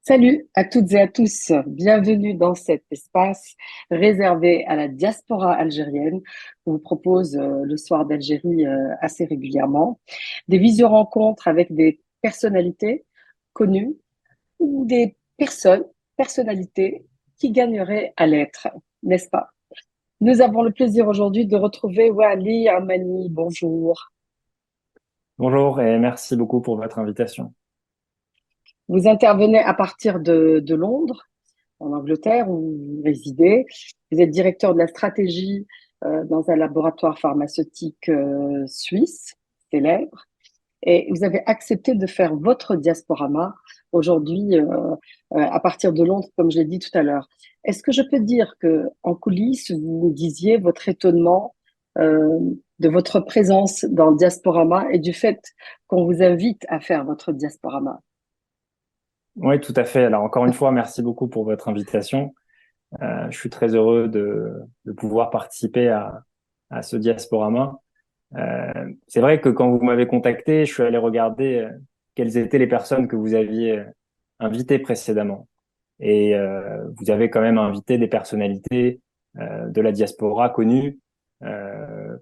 Salut à toutes et à tous, bienvenue dans cet espace réservé à la diaspora algérienne qu'on vous propose le soir d'Algérie assez régulièrement. Des visio-rencontres avec des personnalités connues ou des personnalités qui gagneraient à l'être, n'est-ce pas? Nous avons le plaisir aujourd'hui de retrouver Wali Amani. Bonjour. Bonjour et merci beaucoup pour votre invitation. Vous intervenez à partir de Londres, en Angleterre, où vous résidez. Vous êtes directeur de la stratégie dans un laboratoire pharmaceutique suisse célèbre. Et vous avez accepté de faire votre diasporama aujourd'hui à partir de Londres, comme je l'ai dit tout à l'heure. Est-ce que je peux dire que en coulisses, vous me disiez votre étonnement euh, de votre présence dans le diasporama et du fait qu'on vous invite à faire votre diasporama? Oui, tout à fait. Alors encore une fois, merci beaucoup pour votre invitation. Je suis très heureux de pouvoir participer à ce diasporama. C'est vrai que quand vous m'avez contacté, je suis allé regarder quelles étaient les personnes que vous aviez invitées précédemment. Et vous avez quand même invité des personnalités de la diaspora connues,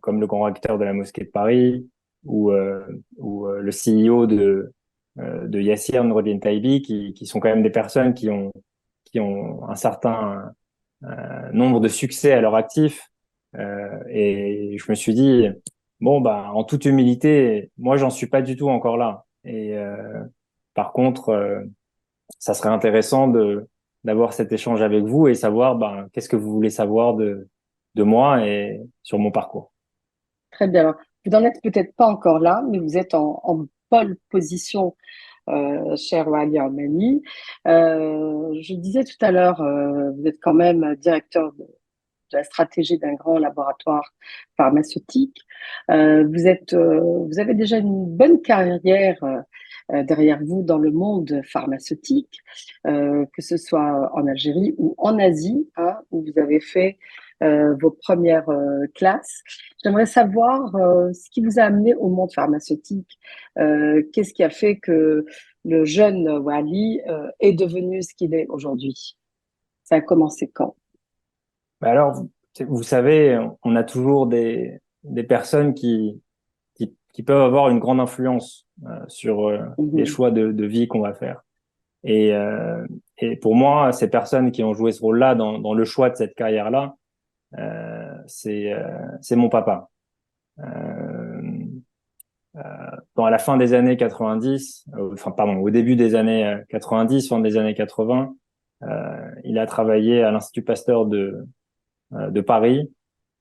comme le grand recteur de la mosquée de Paris ou le CEO de Yassir Noureddin Taibi, qui sont quand même des personnes qui ont un certain nombre de succès à leur actif. Et je me suis dit, bon, bah, en toute humilité, moi, j'en suis pas du tout encore là. Et par contre, ça serait intéressant d'avoir cet échange avec vous et savoir, ben, qu'est-ce que vous voulez savoir de moi et sur mon parcours. Très bien. Alors, vous n'en êtes peut-être pas encore là, mais vous êtes en pole position, cher Wali Armani. Je disais tout à l'heure, vous êtes quand même directeur de la stratégie d'un grand laboratoire pharmaceutique. Vous avez déjà une bonne carrière derrière vous dans le monde pharmaceutique, que ce soit en Algérie ou en Asie, hein, où vous avez fait vos premières classes. J'aimerais savoir ce qui vous a amené au monde pharmaceutique. Qu'est-ce qui a fait que le jeune Wali est devenu ce qu'il est aujourd'hui? Ça a commencé quand? Bah alors, vous savez, on a toujours des personnes qui peuvent avoir une grande influence sur les Mhm. choix de vie qu'on va faire. Et, euh, et pour moi, ces personnes qui ont joué ce rôle-là dans le choix de cette carrière-là, c'est mon papa. Euh, Dans la fin des années 90, enfin pardon, au début des années 90, fin des années 80, il a travaillé à l'Institut Pasteur de Paris.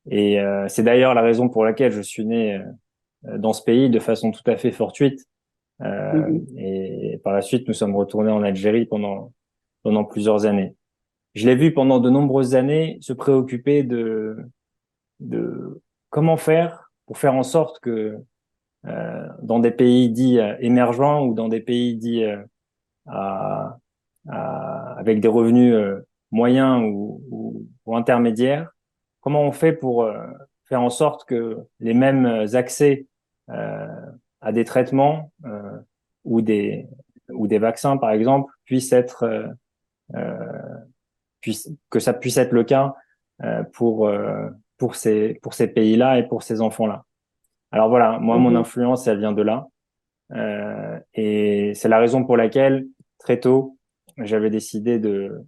Et c'est d'ailleurs la raison pour laquelle je suis né dans ce pays de façon tout à fait fortuite. Mhm. Et par la suite, nous sommes retournés en Algérie pendant plusieurs années. Je l'ai vu pendant de nombreuses années se préoccuper de comment faire pour faire en sorte que dans des pays dits émergents ou dans des pays dits à, avec des revenus moyens ou intermédiaires, comment on fait pour faire en sorte que les mêmes accès euh, à des traitements ou ou des vaccins, par exemple, puissent être que ça puisse être le cas euh, pour euh, pour ces pays-là et pour ces enfants-là. Alors voilà, moi mon Mhm. influence elle vient de là. Et c'est la raison pour laquelle, très tôt, j'avais décidé de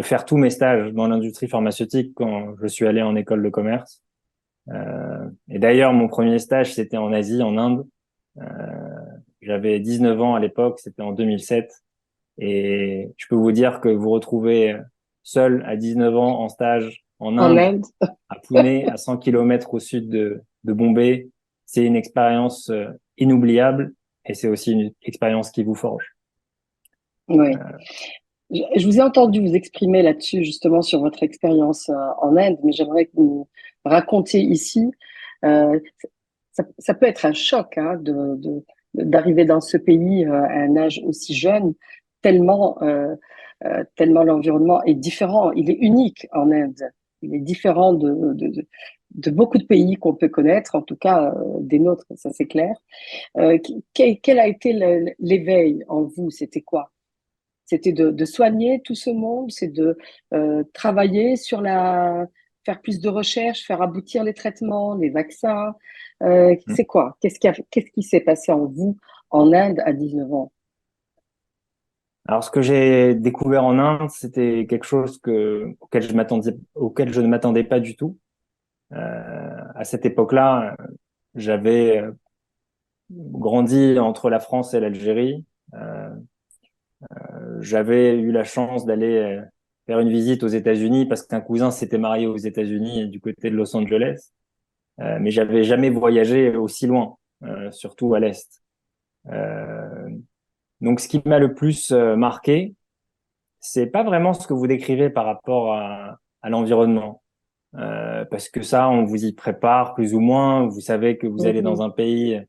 faire tous mes stages dans l'industrie pharmaceutique quand je suis allé en école de commerce. Et d'ailleurs, mon premier stage, c'était en Asie, en Inde. Euh, J'avais 19 ans à l'époque, c'était en 2007. Et je peux vous dire que vous retrouvez seul à 19 ans en stage en En Inde, Inde? à Pune, à 100 kilomètres au sud de Bombay. C'est une expérience inoubliable et c'est aussi une expérience qui vous forge. Oui. Je vous ai entendu vous exprimer là-dessus, justement, sur votre expérience en Inde, mais j'aimerais que vous racontiez ici. euh, ça peut être un choc hein, d'arriver dans ce pays à un âge aussi jeune, tellement l'environnement est différent. Il est unique en Inde. Il est différent de beaucoup de pays qu'on peut connaître, en tout cas des nôtres, ça c'est clair. Quel a été l'éveil en vous? C'était quoi? C'était de soigner tout ce monde, c'est de travailler sur faire plus de recherches, faire aboutir les traitements, les vaccins. Mm. C'est quoi? Qu'est-ce qui s'est passé en vous en Inde à 19 ans? Alors, ce que j'ai découvert en Inde, c'était quelque chose auquel je ne m'attendais pas du tout. À cette époque-là, j'avais grandi entre la France et l'Algérie. Euh, J'avais eu la chance d'aller faire une visite aux États-Unis parce qu'un cousin s'était marié aux États-Unis du côté de Los Angeles. Mais j'avais jamais voyagé aussi loin, surtout à l'est. Euh, donc, ce qui m'a le plus marqué, c'est pas vraiment ce que vous décrivez par rapport à l'environnement, parce que ça, on vous y prépare plus ou moins. Vous savez que vous allez dans Mhm, un pays.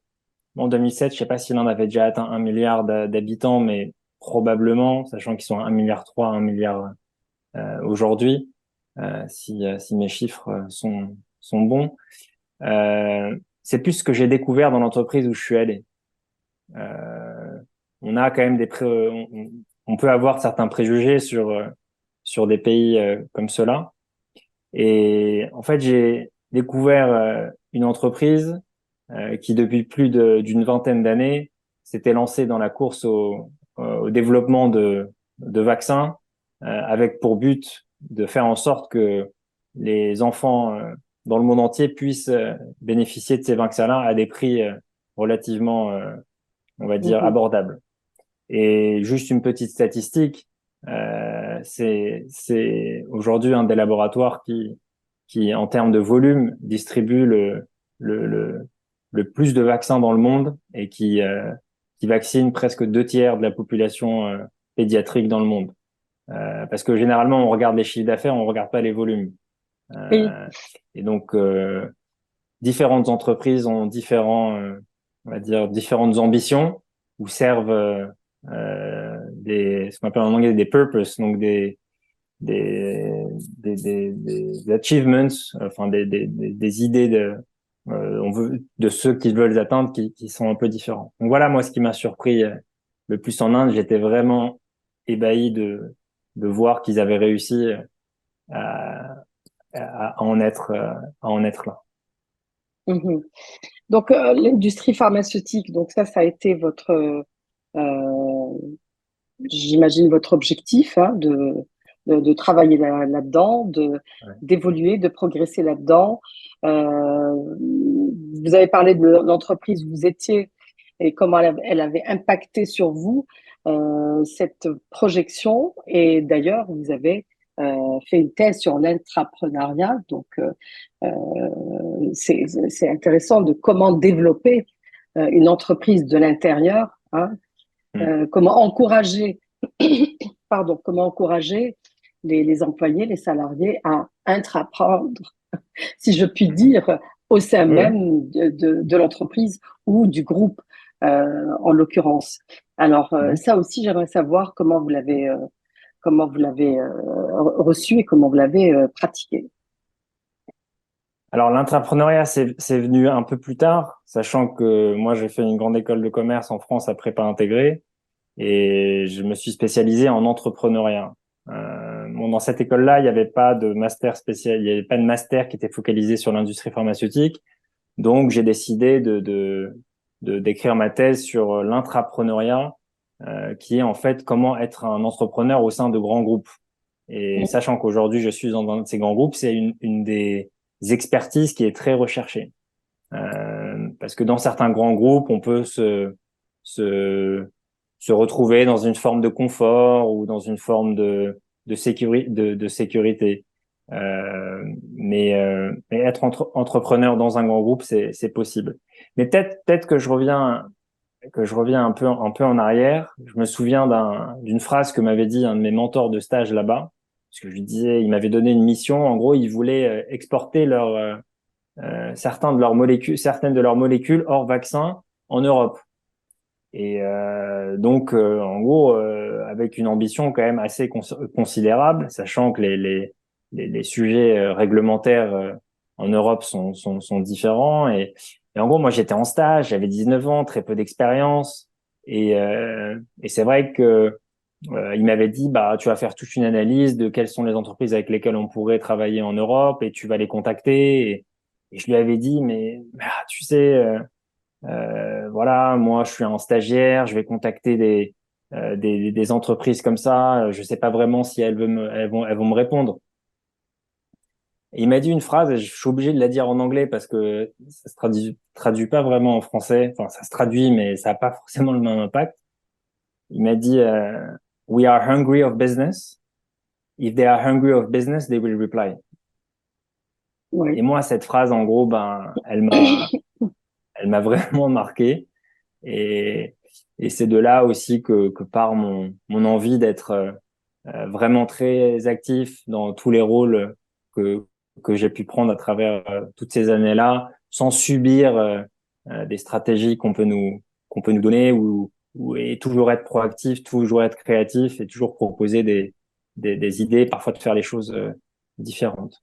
En 2007, je sais pas s'il en avait déjà atteint 1 milliard d'habitants, mais probablement, sachant qu'ils sont à 1,3 milliard, 1 milliard aujourd'hui, si mes chiffres sont bons. C'est plus ce que j'ai découvert dans l'entreprise où je suis allé. Euh, on a quand même on peut avoir certains préjugés sur des pays comme cela. Et en fait, j'ai découvert une entreprise qui, depuis d'une vingtaine d'années, s'était lancée dans la course au développement de vaccins, avec pour but de faire en sorte que les enfants dans le monde entier puissent bénéficier de ces vaccins-là à des prix relativement, on va dire, mhm, abordables. Et juste une petite statistique, c'est aujourd'hui un des laboratoires qui, en termes de volume, distribue le, le, le plus de vaccins dans le monde et qui vaccine presque 2 tiers de la population pédiatrique dans le monde. Parce que généralement, on regarde les chiffres d'affaires, on regarde pas les volumes. oui. Euh, et donc, différentes entreprises ont on va dire, différentes ambitions ou servent ce qu'on appelle en anglais des purposes, donc des achievements, enfin des idées on veut, de ceux qui veulent atteindre qui sont un peu différents. Donc voilà, moi, ce qui m'a surpris le plus en Inde, j'étais vraiment ébahi de voir qu'ils avaient réussi à, à en être là. Mhm. Donc, l'industrie pharmaceutique, donc ça a été euh, j'imagine, votre objectif, hein, de travailler là-dedans, Ouais. d'évoluer, de progresser là-dedans. Vous avez parlé de l'entreprise où vous étiez et comment elle avait impacté sur vous cette projection. Et d'ailleurs, vous avez fait une thèse sur l'intrapreneuriat. Donc, c'est intéressant de comment développer une entreprise de l'intérieur, hein, Mm. comment encourager, pardon, comment encourager les employés, les salariés à intraprendre, si je puis dire, au sein Oui, oui. même de l'entreprise ou du groupe, en l'occurrence. Alors, Mhm. ça aussi, j'aimerais savoir comment vous l'avez reçu et comment vous l'avez pratiqué. Alors l'entrepreneuriat, c'est venu un peu plus tard, sachant que moi j'ai fait une grande école de commerce en France à prépa intégrée et je me suis spécialisé en entrepreneuriat. Bon, dans cette école-là, il n'y avait pas de master spécial, il n'y avait pas de master qui était focalisé sur l'industrie pharmaceutique, donc j'ai décidé d'écrire ma thèse sur l'intrapreneuriat, qui est en fait comment être un entrepreneur au sein de grands groupes. Et sachant qu'aujourd'hui, je suis dans un de ces grands groupes, c'est une des expertises qui est très recherchée. Parce que dans certains grands groupes, on peut se, se retrouver dans une forme de confort ou dans une forme de sécurité. Mais être entrepreneur dans un grand groupe, c'est possible. Mais peut-être que je reviens un peu en arrière. Je me souviens d'une phrase que m'avait dit un de mes mentors de stage là-bas, parce que je lui disais, il m'avait donné une mission. En gros, il voulait exporter certaines de leurs molécules hors vaccin en Europe. Et donc, en gros, avec une ambition quand même assez considérable, sachant que les sujets réglementaires en Europe sont différents. Et en gros, moi, j'étais en stage, j'avais 19 ans, très peu d'expérience. Et c'est vrai que Il m'avait dit, bah, tu vas faire toute une analyse de quelles sont les entreprises avec lesquelles on pourrait travailler en Europe et tu vas les contacter. Et je lui avais dit, mais tu sais, voilà, moi, je suis un stagiaire, je vais contacter des entreprises comme ça. Je sais pas vraiment si elles vont me répondre. Et il m'a dit une phrase, et je suis obligé de la dire en anglais parce que ça se traduit pas vraiment en français. Enfin, ça se traduit, mais ça n'a pas forcément le même impact. Il m'a dit, We are hungry of business. If they are hungry of business, they will reply. Et Oui. moi, cette phrase, en gros, ben, elle m'a vraiment marqué. Et, et c'est de là aussi que part mon envie d'être vraiment très actif dans tous les rôles que, que j'ai pu prendre à travers toutes ces années-là, sans subir des stratégies qu'on peut nous donner et toujours être proactif, toujours être créatif et toujours proposer des idées, parfois de faire les choses différentes.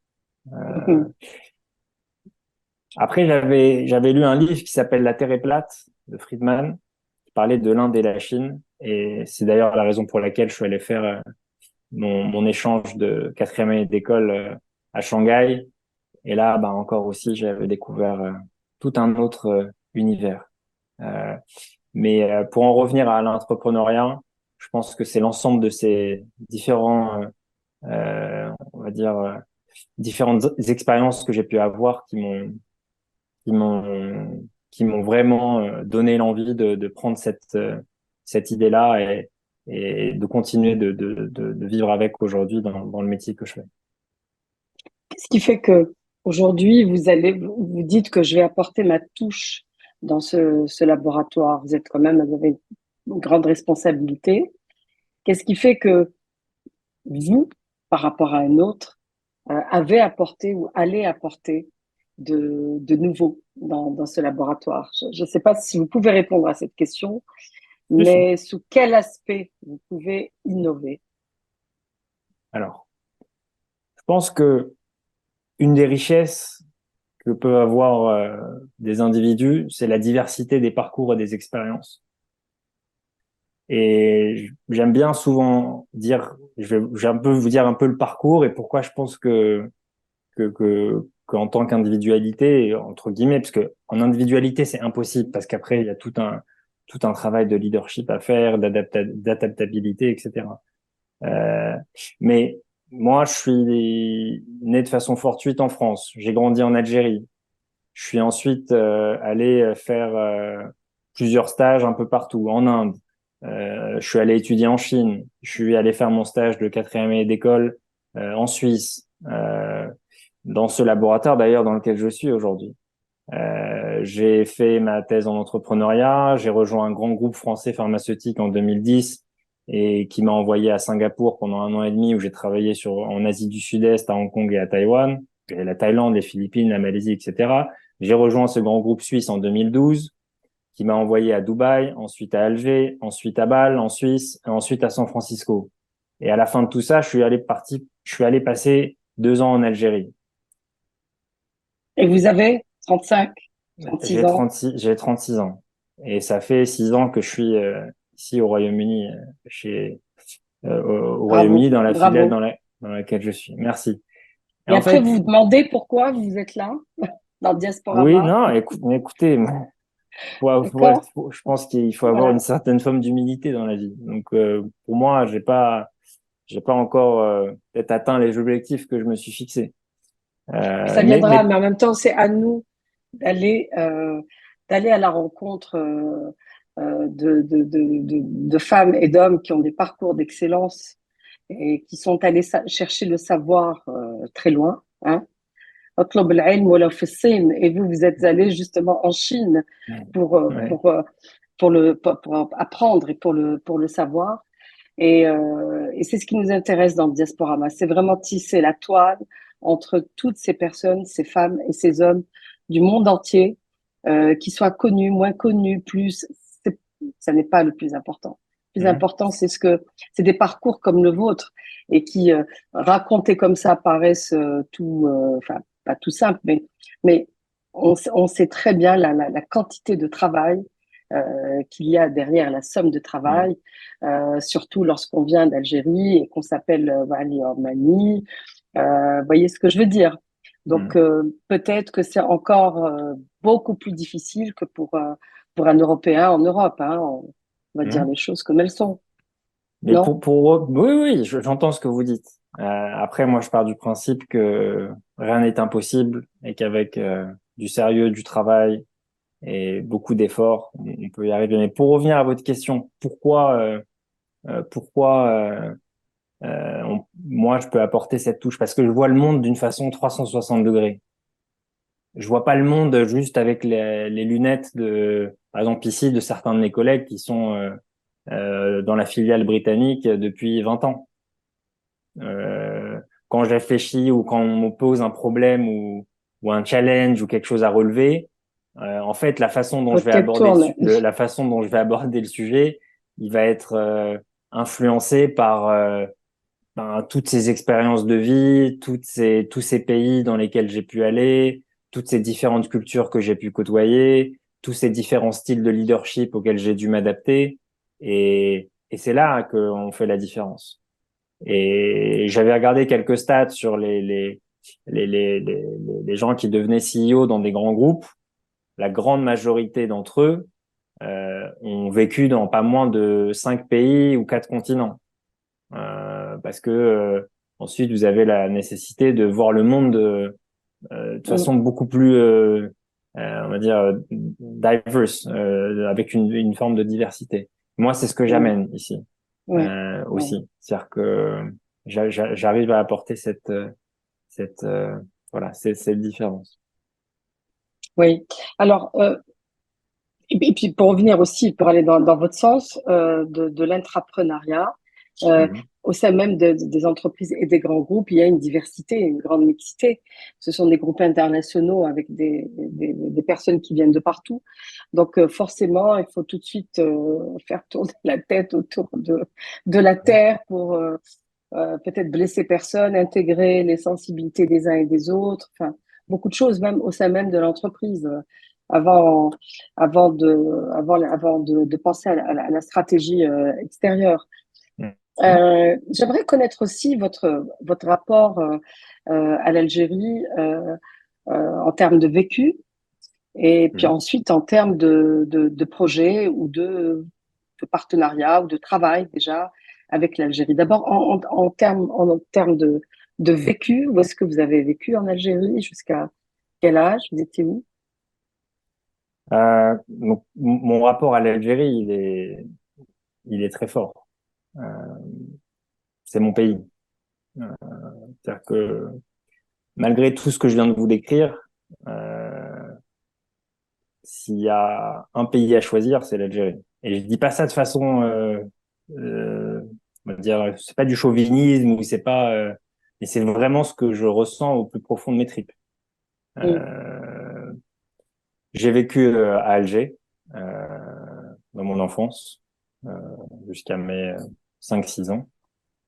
Euh, Après, j'avais lu un livre qui s'appelle La Terre est plate de Friedman, qui parlait de l'Inde et la Chine. Et c'est d'ailleurs la raison pour laquelle je suis allé faire mon échange de quatrième année d'école à Shanghai. Et là, bah, encore aussi, j'avais découvert tout un autre univers. Euh, mais pour en revenir à l'entrepreneuriat, je pense que c'est l'ensemble de ces différents, on va dire, différentes expériences que j'ai pu avoir qui m'ont vraiment donné l'envie de prendre cette idée-là et de continuer de vivre avec aujourd'hui dans le métier que je fais. Qu'est-ce qui fait que aujourd'hui vous dites que je vais apporter ma touche dans ce laboratoire. Vous avez une grande responsabilité. Qu'est-ce qui fait que vous, par rapport à un autre, avez apporté ou allez apporter de nouveau dans ce laboratoire? Je ne sais pas si vous pouvez répondre à cette question, Si, si. mais sous quel aspect vous pouvez innover? Alors, je pense que une des richesses que peuvent avoir des individus, c'est la diversité des parcours et des expériences. Et j'aime bien souvent dire, je vais un peu vous dire un peu le parcours et pourquoi je pense qu'en tant qu'individualité, entre guillemets, parce que en individualité, c'est impossible parce qu'après, il y a tout un travail de leadership à faire, d'adaptabilité, etc. Euh, mais moi, je suis né de façon fortuite en France. J'ai grandi en Algérie. Je suis ensuite allé faire plusieurs stages un peu partout, en Inde. Je suis allé étudier en Chine. Je suis allé faire mon stage de quatrième année d'école en Suisse, dans ce laboratoire d'ailleurs dans lequel je suis aujourd'hui. J'ai fait ma thèse en entrepreneuriat. J'ai rejoint un grand groupe français pharmaceutique en 2010 et qui m'a envoyé à Singapour pendant un an et demi où j'ai travaillé en Asie du Sud-Est, à Hong Kong et à Taïwan, et la Thaïlande, les Philippines, la Malaisie, etc. J'ai rejoint ce grand groupe suisse en 2012 qui m'a envoyé à Dubaï, ensuite à Alger, ensuite à Bâle, en Suisse, et ensuite à San Francisco. Et à la fin de tout ça, je suis allé passer 2 ans en Algérie. Et vous avez 35, 36 ans. J'ai 36 ans. Et ça fait 6 ans que je suis ici au Royaume-Uni, au Royaume-Uni, Bravo, dans la filiale bravo. dans laquelle je suis. Merci. Et Et en après, fait, vous vous demandez pourquoi vous êtes là, dans oui, Diasporama. non, écoutez, D'accord? je pense qu'il faut avoir une Voilà. certaine forme d'humilité dans la vie. Donc, pour moi, j'ai pas encore peut-être atteint les objectifs que je me suis fixés. Ça viendra, mais en même temps, c'est à nous d'aller d'aller à la rencontre de femmes et d'hommes qui ont des parcours d'excellence et qui sont allés chercher le savoir très loin. Hein. اطلب العلم ولو في الصين. Et vous, vous êtes allé justement en Chine pour, euh, Ouais. pour, euh, pour apprendre et pour le savoir. Et c'est ce qui nous intéresse dans le Diasporama. C'est vraiment tisser la toile entre toutes ces personnes, ces femmes et ces hommes du monde entier, qui soient connus, moins connus, plus. Ça n'est pas le plus important. Le plus Mhm. important, c'est des parcours comme le vôtre et qui, racontés comme ça, paraissent enfin, pas tout simple, mais on sait très bien la quantité de travail qu'il y a derrière la somme de Mm. travail, surtout lorsqu'on vient d'Algérie et qu'on s'appelle Wali Omani. Voyez ce que je veux dire? Donc, Mm. peut-être que c'est encore beaucoup plus difficile que pour un Européen en Europe. Hein. On va dire Mm. les choses comme elles sont, Mais non? oui, oui, j'entends ce que vous dites. Après, moi, je pars du principe que rien n'est impossible et qu'avec du sérieux, du travail et beaucoup d'efforts, on peut y arriver. Mais pour revenir à votre question, pourquoi moi, je peux apporter cette touche? Parce que je vois le monde d'une façon 360 degrés. Je vois pas le monde juste avec les lunettes par exemple ici, de certains de mes collègues qui sont dans la filiale britannique depuis 20 ans. Quand je réfléchis ou quand on me pose un problème ou un challenge ou quelque chose à relever, en fait, Votre tête tourne. la façon dont je vais aborder le sujet, il va être influencé par toutes ces expériences de vie, tous ces pays dans lesquels j'ai pu aller, toutes ces différentes cultures que j'ai pu côtoyer, tous ces différents styles de leadership auxquels j'ai dû m'adapter. Et c'est là qu'on fait la différence. Et j'avais regardé quelques stats sur les gens qui devenaient CEO dans des grands groupes. La grande majorité d'entre eux ont vécu dans pas moins de 5 pays ou 4 continents. Parce que ensuite, vous avez la nécessité de voir le monde de façon beaucoup plus, on va dire, diverse, avec une forme de diversité. Moi, c'est ce que Oui, j'amène ici oui, oui. aussi. C'est-à-dire que j'arrive à apporter cette voilà, cette différence. Oui. Alors, et puis pour revenir aussi, pour aller dans votre sens, de l'intrapreneuriat, euh, Mhm. au sein même des entreprises et des grands groupes, il y a une diversité, une grande mixité. Ce sont des groupes internationaux avec des personnes qui viennent de partout. Donc forcément, il faut tout de suite faire tourner la tête autour de la Terre pour peut-être blesser personne, intégrer les sensibilités des uns et des autres, enfin, beaucoup de choses, même au sein même de l'entreprise, avant, avant de penser à la stratégie extérieure. Mhm. J'aimerais connaître aussi votre rapport à l'Algérie en termes de vécu et puis Mhm. ensuite en termes de projet ou de partenariat ou de travail déjà avec l'Algérie. D'abord, en termes de vécu, où est-ce que vous avez vécu en Algérie? Jusqu'à quel âge? Vous étiez où? Donc, mon rapport à l'Algérie, il est très fort. Euh, c'est mon pays. Euh, C'est-à-dire que malgré tout ce que je viens de vous décrire, euh, s'il y a un pays à choisir, c'est l'Algérie. Et je dis pas ça de façon, on va dire, c'est pas du chauvinisme ou c'est pas, mais c'est vraiment ce que je ressens au plus profond de mes tripes. Mm. Euh, j'ai vécu à Alger dans mon enfance euh, jusqu'à mes 5 6 ans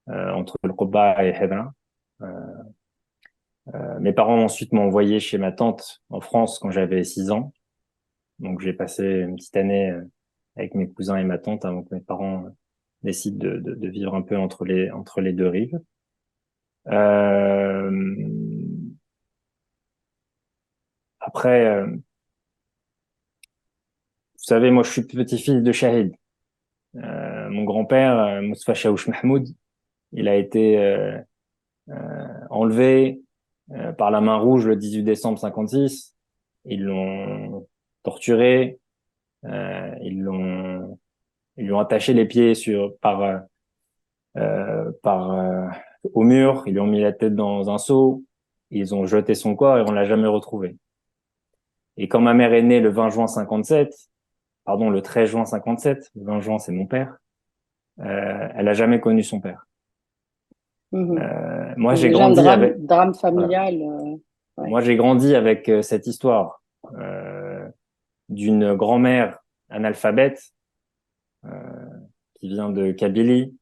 entre le Koba et Hedra. Euh, mes parents ensuite m'ont envoyé chez ma tante en France quand j'avais 6 ans. Donc j'ai passé une petite année avec mes cousins et ma tante avant que mes parents décident de vivre un peu entre les deux rives. Euh, après, vous savez, moi je suis petit-fils de Shahid. Mon grand-père, Moustapha Chaouch Mahmoud, il a été enlevé par la main rouge le 18 décembre 56. Ils l'ont torturé, ils lui ont attaché les pieds par au mur, ils lui ont mis la tête dans un seau, ils ont jeté son corps et on l'a jamais retrouvé. Et quand ma mère est née le 20 juin 57, pardon, le 13 juin 57, le 20 juin c'est mon père, elle a jamais connu son père. Mhm. Moi Donc j'ai déjà un grandi avec, drame voilà. familial. Ouais. Moi j'ai grandi avec cette histoire d'une grand-mère analphabète euh, qui vient de Kabylie,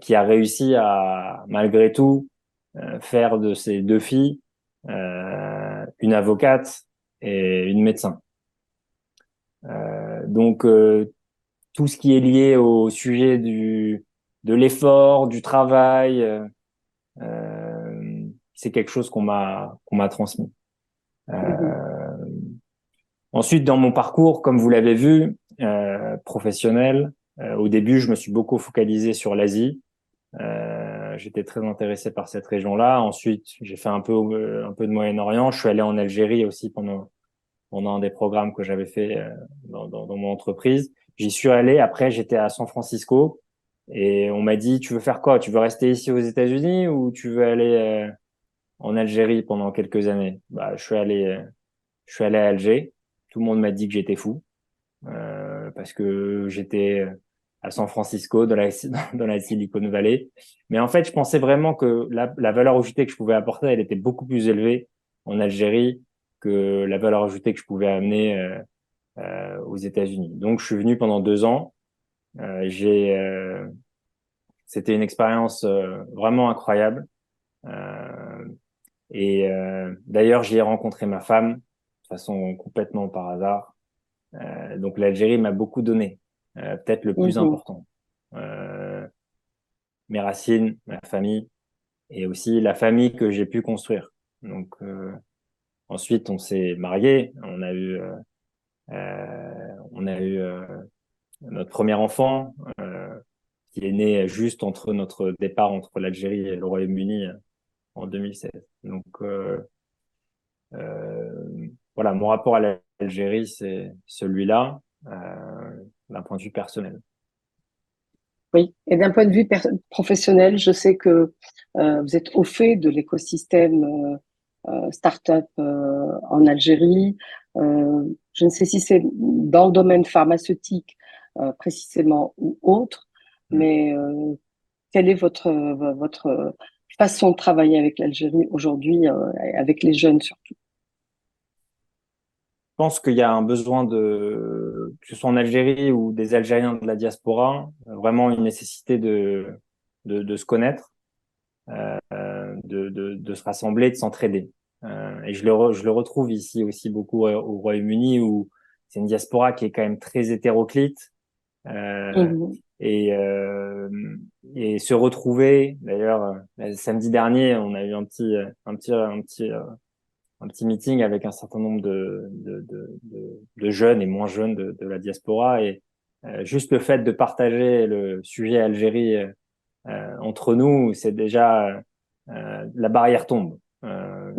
qui a réussi à malgré tout faire de ses 2 filles une avocate et une médecin. Donc tout ce qui est lié au sujet de l'effort, du travail, c'est quelque chose qu'on m'a transmis. Mhm. Ensuite, dans mon parcours, comme vous l'avez vu, professionnel, au début, je me suis beaucoup focalisé sur l'Asie. J'étais très intéressé par cette région-là. Ensuite, j'ai fait un peu de Moyen-Orient. Je suis allé en Algérie aussi pendant un des programmes que j'avais fait dans mon entreprise. J'y suis allé. Après, j'étais à San Francisco et on m'a dit, tu veux faire quoi? Tu veux rester ici aux États-Unis ou tu veux aller en Algérie pendant quelques années? Bah, je suis allé à Alger. Tout le monde m'a dit que j'étais fou parce que j'étais à San Francisco, dans la Silicon Valley. Mais en fait, je pensais vraiment que la valeur ajoutée que je pouvais apporter, elle était beaucoup plus élevée en Algérie que la valeur ajoutée que je pouvais amener aux États-Unis. Donc, je suis venu pendant 2 ans. J'ai, c'était une expérience vraiment incroyable. Euh, d'ailleurs, j'y ai rencontré ma femme de façon complètement par hasard. Donc l'Algérie m'a beaucoup donné, peut-être le plus Mhm. important. Euh, Mes racines, ma famille et aussi la famille que j'ai pu construire. Donc ensuite on s'est mariés, on a eu notre premier enfant qui est né juste entre notre départ entre l'Algérie et le Royaume-Uni en 2016. Donc voilà, mon rapport à l'Algérie c'est celui-là d'un point de vue personnel. Oui, et d'un point de vue professionnel, je sais que vous êtes au fait de l'écosystème start-up en Algérie. Je ne sais si c'est dans le domaine pharmaceutique précisément ou autre, Mm. mais quelle est votre façon de travailler avec l'Algérie aujourd'hui, avec les jeunes surtout? Je pense qu'il y a un besoin que ce soit en Algérie ou des Algériens de la diaspora, vraiment une nécessité de se connaître, de se rassembler, de s'entraider. Et je le retrouve ici aussi beaucoup au Royaume-Uni où c'est une diaspora qui est quand même très hétéroclite. Euh, Mhm. et, euh, et se retrouver, d'ailleurs, samedi dernier, on a eu un petit meeting avec un certain nombre de jeunes et moins jeunes de la diaspora. Et juste le fait de partager le sujet Algérie entre nous, c'est déjà la barrière tombe, Mhm.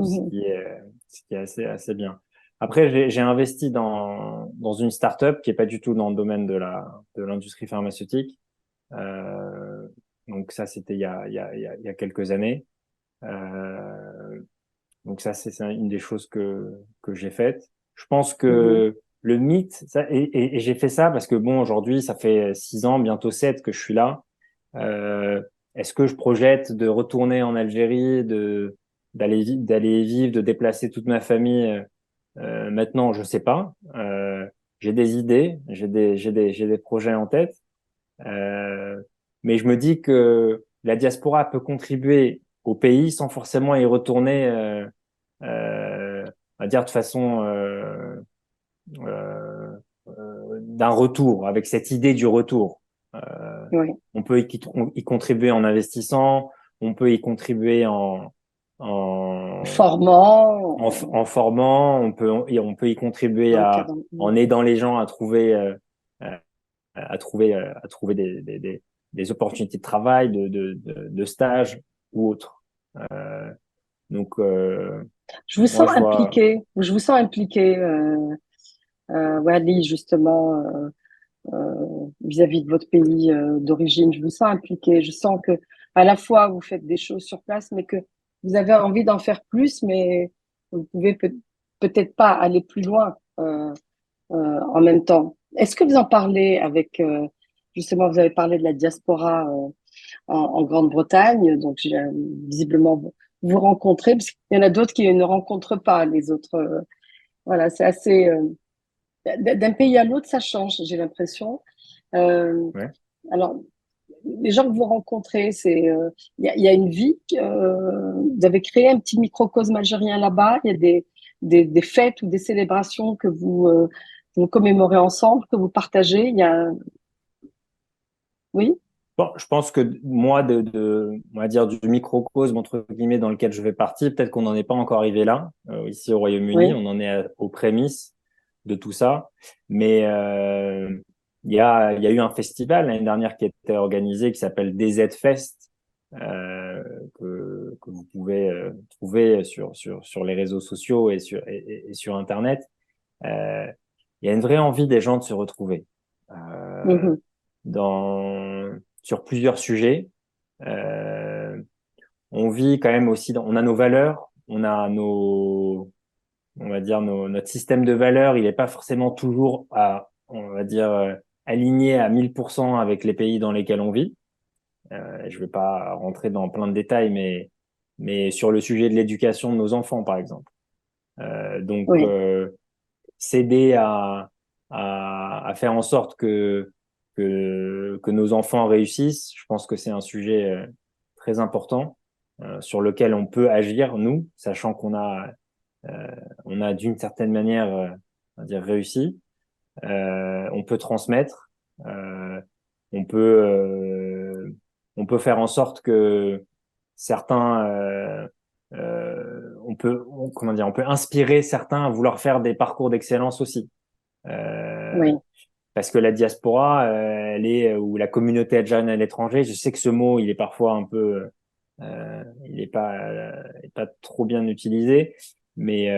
ce qui est assez bien. Après, j'ai investi dans une startup qui est pas du tout dans le domaine de l'industrie pharmaceutique. Euh, donc ça, c'était il y a quelques années. Euh, donc ça, c'est une des choses que j'ai faites. Je pense Mhm. que le mythe, et j'ai fait ça parce que bon, aujourd'hui, ça fait 6 ans, bientôt 7 que je suis là. Euh, Est-ce que je projette de retourner en Algérie, d'aller vivre, de déplacer toute ma famille maintenant, je sais pas. J'ai des idées, j'ai des projets en tête, euh, mais je me dis que la diaspora peut contribuer au pays sans forcément y retourner, on va dire de façon euh, d'un retour, avec cette idée du retour. Oui. On peut y contribuer en investissant, on peut y contribuer en, Formant, en formant, on peut y contribuer dans le cadre. en aidant les gens à trouver des opportunités de travail, de stage ou autre. Euh, donc, Je vous moi, sens je vois, impliqué, je vous sens impliqué, Wally, justement, vis-à-vis de votre pays d'origine. Je vous sens impliqué. Je sens que à la fois vous faites des choses sur place, mais que vous avez envie d'en faire plus, mais vous pouvez peut-être pas aller plus loin en même temps. Est-ce que vous en parlez avec, justement, vous avez parlé de la diaspora en Grande-Bretagne, donc visiblement vous vous rencontrez, parce qu'il y en a d'autres qui ne rencontrent pas les autres. Voilà, c'est assez. D'un pays à l'autre, ça change, j'ai l'impression. Euh, ouais. alors, les gens que vous rencontrez, il y a une vie. Vous avez créé un petit microcosme algérien là-bas. Il y a des fêtes ou des célébrations que vous vous commémorez ensemble, que vous partagez? Il y a, oui, Bon, je pense que moi, on va dire du microcosme entre guillemets dans lequel je fais partie, peut-être qu'on n'en est pas encore arrivé là. Ici au Royaume-Uni, oui, on en est aux prémices de tout ça. Mais il y a eu un festival l'année dernière qui a été organisé qui s'appelle DZ Fest, euh, que vous pouvez trouver sur les réseaux sociaux et sur Internet. Euh, il y a une vraie envie des gens de se retrouver. mhm, Sur plusieurs sujets. Euh, on vit quand même aussi, on a nos valeurs, on va dire notre système de valeurs, il n'est pas forcément toujours on va dire, aligné à 1000% avec les pays dans lesquels on vit. Je ne vais pas rentrer dans plein de détails, mais sur le sujet de l'éducation de nos enfants, par exemple. Donc, oui, s'aider à faire en sorte que nos enfants réussissent, je pense que c'est un sujet très important sur lequel on peut agir, nous, sachant on a d'une certaine manière, on va dire, réussi. On peut transmettre, euh, on peut, on peut faire en sorte que certains, comment dire, on peut inspirer certains à vouloir faire des parcours d'excellence aussi. Euh, oui, Parce que la diaspora, ou la communauté algérienne à l'étranger, je sais que ce mot, il est parfois un peu, il est pas trop bien utilisé, mais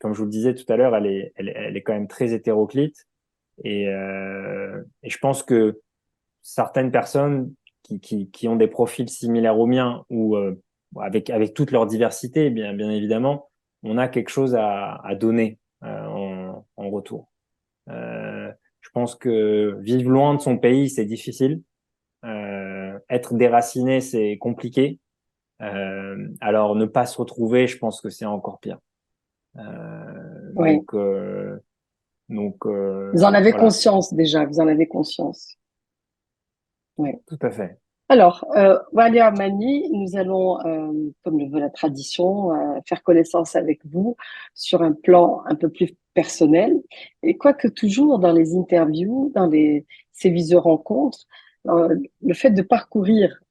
comme je vous le disais tout à l'heure, elle est quand même très hétéroclite. Et je pense que certaines personnes qui ont des profils similaires aux miens ou avec toute leur diversité, bien évidemment, on a quelque chose à donner en retour. Je pense que vivre loin de son pays, c'est difficile. Être déraciné, c'est compliqué. Alors ne pas se retrouver, je pense que c'est encore pire. Euh, oui. donc, euh, Vous en avez voilà, conscience déjà, vous en avez conscience. Oui. tout à fait. Alors, Walia Mani, nous allons, comme le veut la tradition, faire connaissance avec vous sur un plan un peu plus personnel. Et quoique toujours dans les interviews, ces visio-rencontres, le fait de parcourir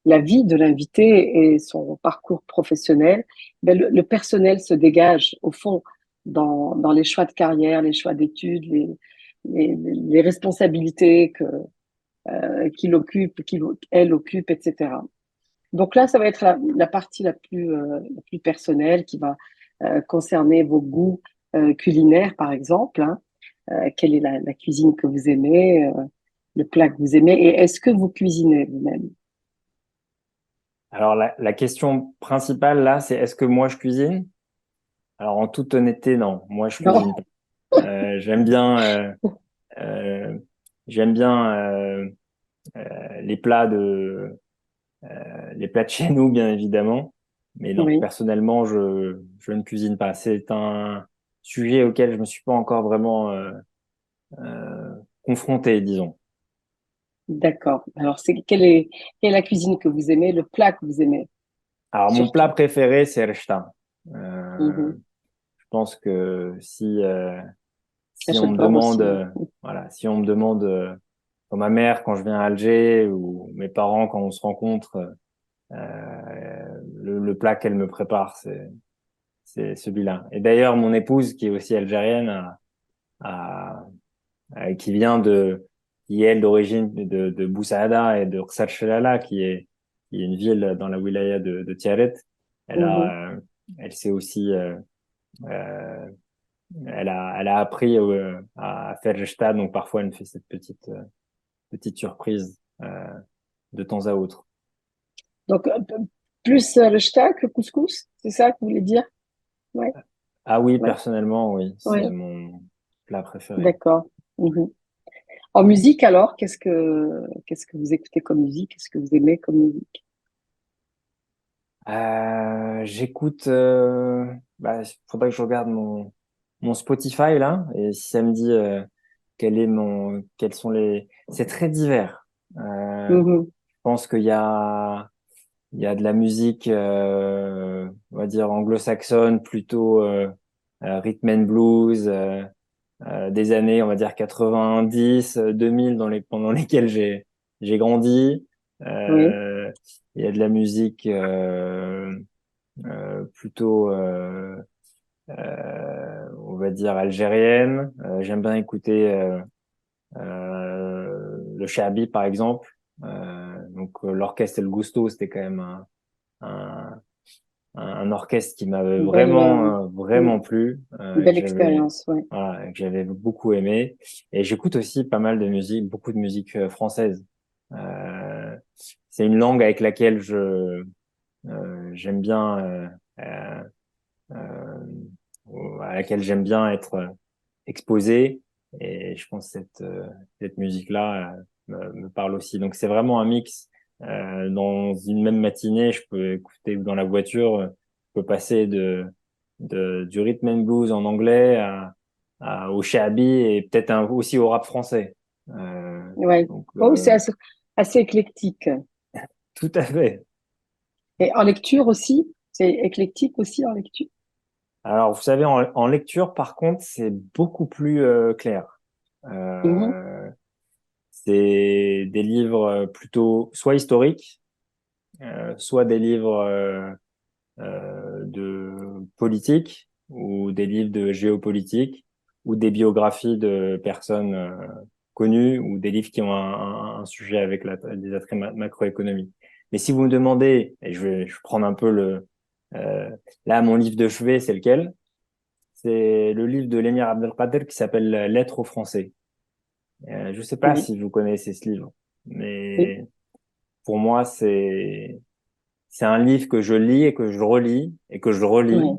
la vie de l'invité et son parcours professionnel, ben, le personnel se dégage au fond dans les choix de carrière, les choix d'études, les responsabilités qu'elle occupe, etc. Donc là, ça va être la partie la plus personnelle qui va concerner vos goûts culinaires, par exemple. Hein. Quelle est la cuisine que vous aimez, le plat que vous aimez, et est-ce que vous cuisinez vous-même? Alors la question principale là, c'est est-ce que moi je cuisine? Alors en toute honnêteté, non, moi je cuisine Non? pas. Euh, j'aime bien, euh, euh, j'aime bien les plats les plats de chez nous, bien évidemment. Mais non, Oui, personnellement, je ne cuisine pas. C'est un sujet auquel je me suis pas encore vraiment confronté, disons. d'accord. Alors, quelle est la cuisine que vous aimez, le plat que vous aimez, Alors, mon plat surtout? préféré, c'est le ch'ta. Euh, Mhm. je pense que si on Achète me beurre demande, aussi. voilà, si on me demande, comme ma mère quand je viens à Alger ou mes parents quand on se rencontre, le plat qu'elle me prépare, c'est celui-là. Et d'ailleurs, mon épouse, qui est aussi algérienne, a- qui est elle d'origine de Boussaada et de Rsal Chelala, qui est une ville dans la wilaya de Tiaret. Elle Mhm. a, elle s'est aussi, euh, elle a appris à faire le shta, donc parfois elle me fait cette petite surprise de temps à autre. Donc, plus le shta que le couscous, c'est ça que vous voulez dire? Oui, Ah oui, oui, personnellement, oui, c'est oui. mon plat préféré. D'accord. Mhm. En musique, alors, qu'est-ce que vous écoutez comme musique? Qu'est-ce que vous aimez comme musique? J'écoute, bah, faudrait que je regarde mon Spotify là, et si ça me dit quels sont c'est très divers. Mhm. Je pense il y a de la musique, on va dire anglo-saxonne, plutôt rhythm and blues, des années, on va dire 90, 2000 pendant lesquelles j'ai grandi. Oui, Il y a de la musique plutôt, on va dire algérienne. J'aime bien écouter le Shaabi par exemple. L'orchestre El Gusto, c'était quand même un, un orchestre qui m'avait une belle, vraiment plu, une belle expérience, oui. voilà, que j'avais beaucoup aimé. Et j'écoute aussi pas mal de musique, beaucoup de musique française. Euh, c'est une langue avec laquelle j'aime bien, à laquelle j'aime bien être exposé. Et je pense que cette musique-là me parle aussi. Donc c'est vraiment un mix. Dans une même matinée, je peux écouter dans la voiture, je peux passer du rhythm and blues en anglais au Shaabi et peut-être aussi au rap français. Ouais. Donc Oh, c'est assez éclectique. tout à fait. Et en lecture aussi, c'est éclectique aussi en lecture. Alors vous savez, en lecture, par contre, c'est beaucoup plus clair. Mhm. Euh, c'est des livres plutôt soit historiques, soit des livres de politique ou des livres de géopolitique ou des biographies de personnes connues ou des livres qui ont un sujet avec des attraits macroéconomiques. Mais si vous me demandez, et je vais prendre un peu là, mon livre de chevet, c'est lequel? C'est le livre de l'émir Abdelkader qui s'appelle Lettres aux Français. Je ne sais pas Oui, si vous connaissez ce livre, oui, mais pour moi, c'est un livre que je lis et que je relis et que je oui, relis.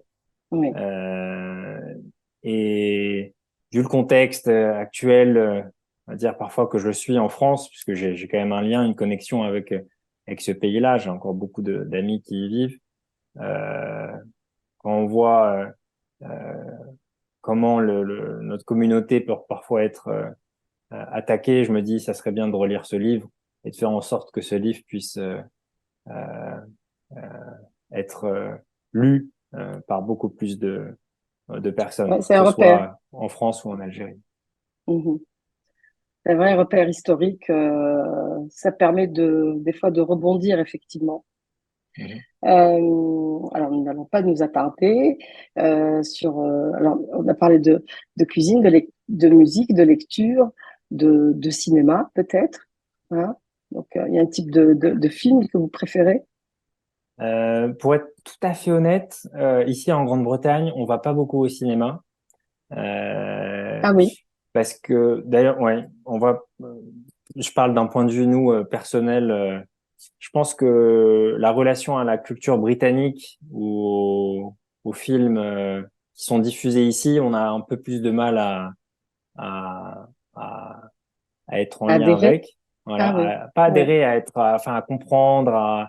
oui, Euh, et vu le contexte actuel, on va dire parfois que je suis en France, puisque j'ai quand même un lien, une connexion avec ce pays-là. J'ai encore beaucoup d'amis qui y vivent. Euh, Quand on voit comment notre communauté peut parfois être attaquée, je me dis ça serait bien de relire ce livre et de faire en sorte que ce livre puisse euh, être lu par beaucoup plus de ouais, personnes, c'est que un ce repère. soit en France ou en Algérie. Mhm. C'est un vrai repère historique. Ça permet des fois de rebondir effectivement. Mhm. Alors, nous n'allons pas nous attarder alors, on a parlé de cuisine, de musique, de lecture, de cinéma peut-être. Hein. Donc, il y a un type de film que vous préférez? Pour être tout à fait honnête, ici en Grande-Bretagne, on va pas beaucoup au cinéma. Euh, Ah oui, Parce que d'ailleurs, ouais, je parle d'un point de vue nous personnel. Je pense que la relation à la culture britannique ou aux films qui sont diffusés ici, on a un peu plus de mal à, à, à être en lien adhérer. avec. Voilà, Ah oui, pas ouais, adhérer à être, enfin à comprendre,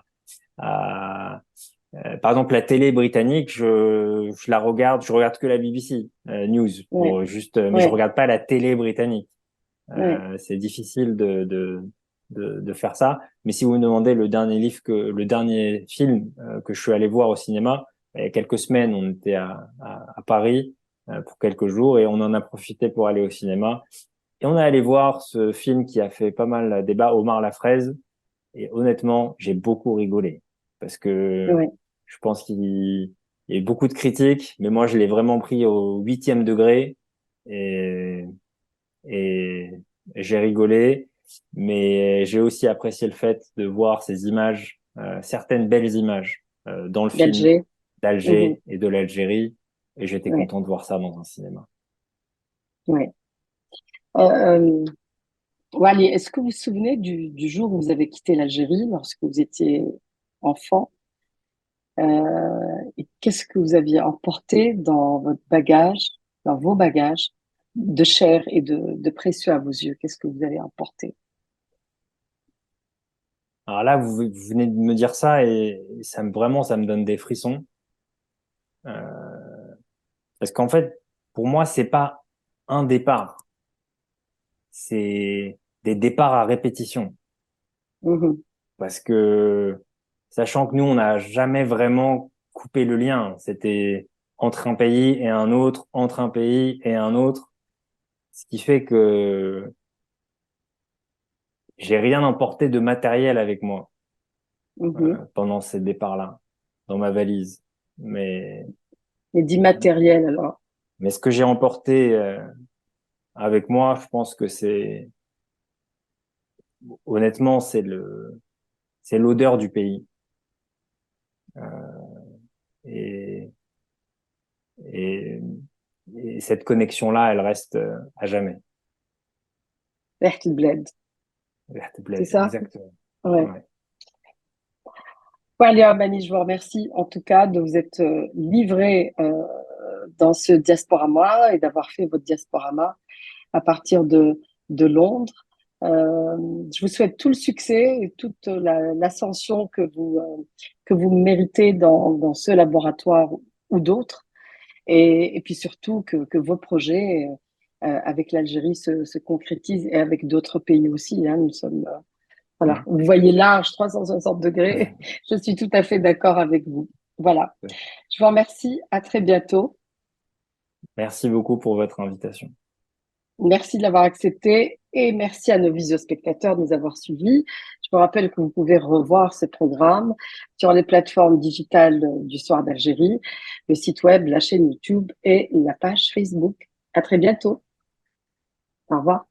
par exemple, la télé britannique, je la regarde, je regarde que la BBC News ouais, pour juste, mais je ouais, regarde pas la télé britannique. ouais. C'est difficile de faire ça. Mais si vous me demandez le dernier film que je suis allé voir au cinéma, il y a quelques semaines, on était à Paris pour quelques jours et on en a profité pour aller au cinéma. Et on est allé voir ce film qui a fait pas mal débat, Omar la fraise. Et honnêtement, j'ai beaucoup rigolé parce que Ouais. je pense qu'il y a eu beaucoup de critiques, mais moi, je l'ai vraiment pris au 8e degré et, et j'ai rigolé. Mais j'ai aussi apprécié le fait de voir ces images, certaines belles images dans le film D'Alger. Mhm. d'Alger et de l'Algérie. Et j'étais Ouais, content de voir ça dans un cinéma. ouais. Euh, Wally, est-ce que vous vous souvenez du jour où vous avez quitté l'Algérie lorsque vous étiez enfant? Et qu'est-ce que vous aviez emporté dans votre bagage, dans vos bagages de chair et de précieux à vos yeux? Qu'est-ce que vous avez emporté? Alors là, vous venez de me dire ça et vraiment, ça me donne des frissons. Parce qu'en fait, pour moi, c'est pas un départ, c'est des départs à répétition. Mhm. Parce que, sachant que nous, on n'a jamais vraiment coupé le lien. C'était entre un pays et un autre, entre un pays et un autre. Ce qui fait que j'ai rien emporté de matériel avec moi Mhm. pendant ces départs-là, dans ma valise. Mais, Et d'immatériel, alors. mais ce que j'ai emporté avec moi, je pense que honnêtement, c'est l'odeur du pays. Et, et, et cette connexion-là, elle reste à jamais. Vert Bled, Verte c'est Bled, ça? exactement. Ouais. Ouais. Bon, Alia Mani, je vous remercie en tout cas de vous être livré dans ce diasporama et d'avoir fait votre diasporama à partir de Londres. Euh, je vous souhaite tout le succès et toute l'ascension que vous méritez dans ce laboratoire ou d'autres. Et puis surtout que vos projets avec l'Algérie se concrétisent et avec d'autres pays aussi. Hein. Nous sommes, voilà, Mm. vous voyez large, 360 degrés. Je suis tout à fait d'accord avec vous. Voilà. Je vous remercie. À très bientôt. Merci beaucoup pour votre invitation. Merci de l'avoir accepté et merci à nos visiospectateurs de nous avoir suivis. Je vous rappelle que vous pouvez revoir ce programme sur les plateformes digitales du Soir d'Algérie, le site web, la chaîne YouTube et la page Facebook. À très bientôt. Au revoir.